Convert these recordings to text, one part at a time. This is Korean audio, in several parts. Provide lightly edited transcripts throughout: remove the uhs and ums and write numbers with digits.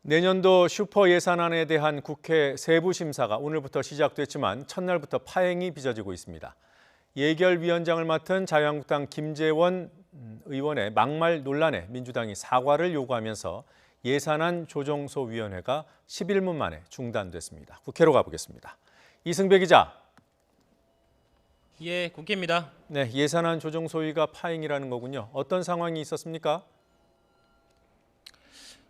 내년도 슈퍼 예산안에 대한 국회 세부 심사가 오늘부터 시작됐지만 첫날부터 파행이 빚어지고 있습니다. 예결위원장을 맡은 자유한국당 김재원 의원의 막말 논란에 민주당이 사과를 요구하면서 예산안 조정소위원회가 11분 만에 중단됐습니다. 국회로 가보겠습니다. 이승배 기자. 예, 국회입니다. 네, 예산안 조정소위가 파행이라는 거군요. 어떤 상황이 있었습니까?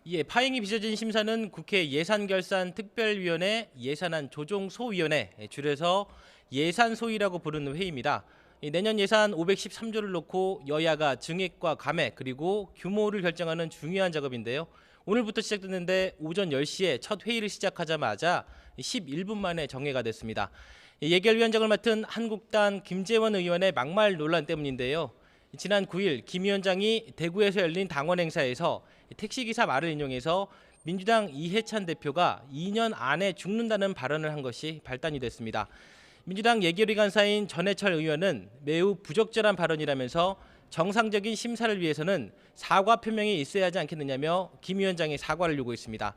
예, 파행이 빚어진 심사는 국회 예산결산특별위원회 예산안 조정소위원회, 줄여서 예산소위라고 부르는 회의입니다. 내년 예산 513조를 놓고 여야가 증액과 감액 그리고 규모를 결정하는 중요한 작업인데요. 오늘부터 시작됐는데 오전 10시에 첫 회의를 시작하자마자 11분 만에 정회가 됐습니다. 예결위원장을 맡은 한국당 김재원 의원의 막말 논란 때문인데요. 지난 9일 김 위원장이 대구에서 열린 당원 행사에서 택시기사 말을 인용해서 민주당 이해찬 대표가 2년 안에 죽는다는 발언을 한 것이 발단이 됐습니다. 민주당 예결위 간사인 전해철 의원은 매우 부적절한 발언이라면서 정상적인 심사를 위해서는 사과 표명이 있어야 하지 않겠느냐며 김 위원장의 사과를 요구했습니다.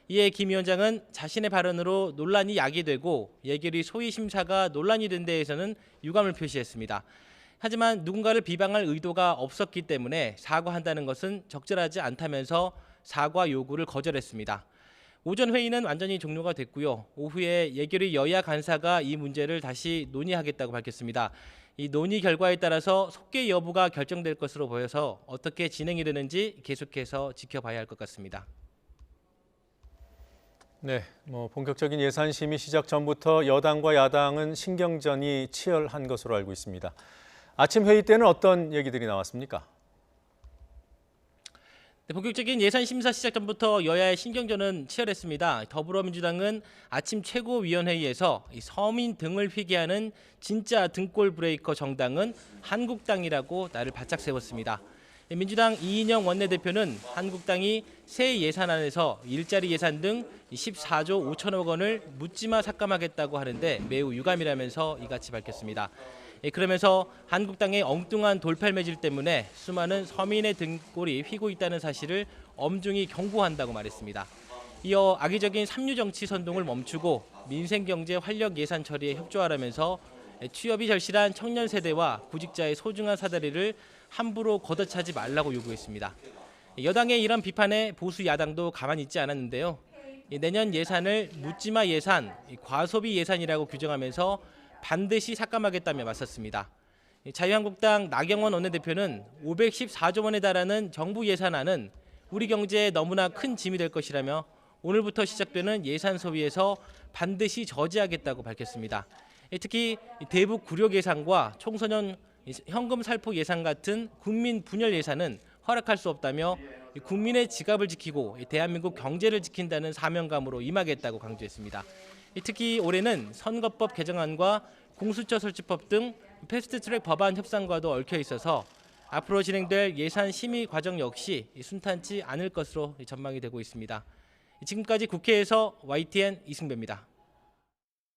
이에 김 위원장은 자신의 발언으로 논란이 야기되고 예결위 소위 심사가 논란이 된 데에서는 유감을 표시했습니다. 하지만 누군가를 비방할 의도가 없었기 때문에 사과한다는 것은 적절하지 않다면서 사과 요구를 거절했습니다. 오전 회의는 완전히 종료가 됐고요. 오후에 예결위 여야 간사가 이 문제를 다시 논의하겠다고 밝혔습니다. 이 논의 결과에 따라서 속개 여부가 결정될 것으로 보여서 어떻게 진행이 되는지 계속해서 지켜봐야 할 것 같습니다. 네, 본격적인 예산 심의 시작 전부터 여당과 야당은 신경전이 치열한 것으로 알고 있습니다. 아침 회의 때는 어떤 얘기들이 나왔습니까? 네, 본격적인 예산 심사 시작 전부터 여야의 신경전은 치열했습니다. 더불어민주당은 아침 최고위원회의에서 서민 등을 휘게 하는 진짜 등골 브레이커 정당은 한국당이라고 나를 바짝 세웠습니다. 민주당 이인영 원내대표는 한국당이 새 예산안에서 일자리 예산 등 14조 5천억 원을 묻지마 삭감하겠다고 하는데 매우 유감이라면서 이같이 밝혔습니다. 그러면서 한국당의 엉뚱한 돌팔매질 때문에 수많은 서민의 등골이 휘고 있다는 사실을 엄중히 경고한다고 말했습니다. 이어 악의적인 삼류 정치 선동을 멈추고 민생경제 활력 예산 처리에 협조하라면서 취업이 절실한 청년 세대와 구직자의 소중한 사다리를 함부로 걷어차지 말라고 요구했습니다. 여당의 이런 비판에 보수 야당도 가만히 있지 않았는데요. 내년 예산을 묻지마 예산, 과소비 예산이라고 규정하면서 반드시 삭감하겠다며 맞섰습니다. 자유한국당 나경원 원내대표는 514조 원에 달하는 정부 예산안은 우리 경제에 너무나 큰 짐이 될 것이라며 오늘부터 시작되는 예산 소위에서 반드시 저지하겠다고 밝혔습니다. 특히 대북 굴욕 예산과 청소년 현금 살포 예산 같은 국민 분열 예산은 허락할 수 없다며 국민의 지갑을 지키고 대한민국 경제를 지킨다는 사명감으로 임하겠다고 강조했습니다. 특히 올해는 선거법 개정안과 공수처 설치법 등 패스트트랙 법안 협상과도 얽혀 있어서 앞으로 진행될 예산 심의 과정 역시 순탄치 않을 것으로 전망이 되고 있습니다. 지금까지 국회에서 YTN 이승배입니다.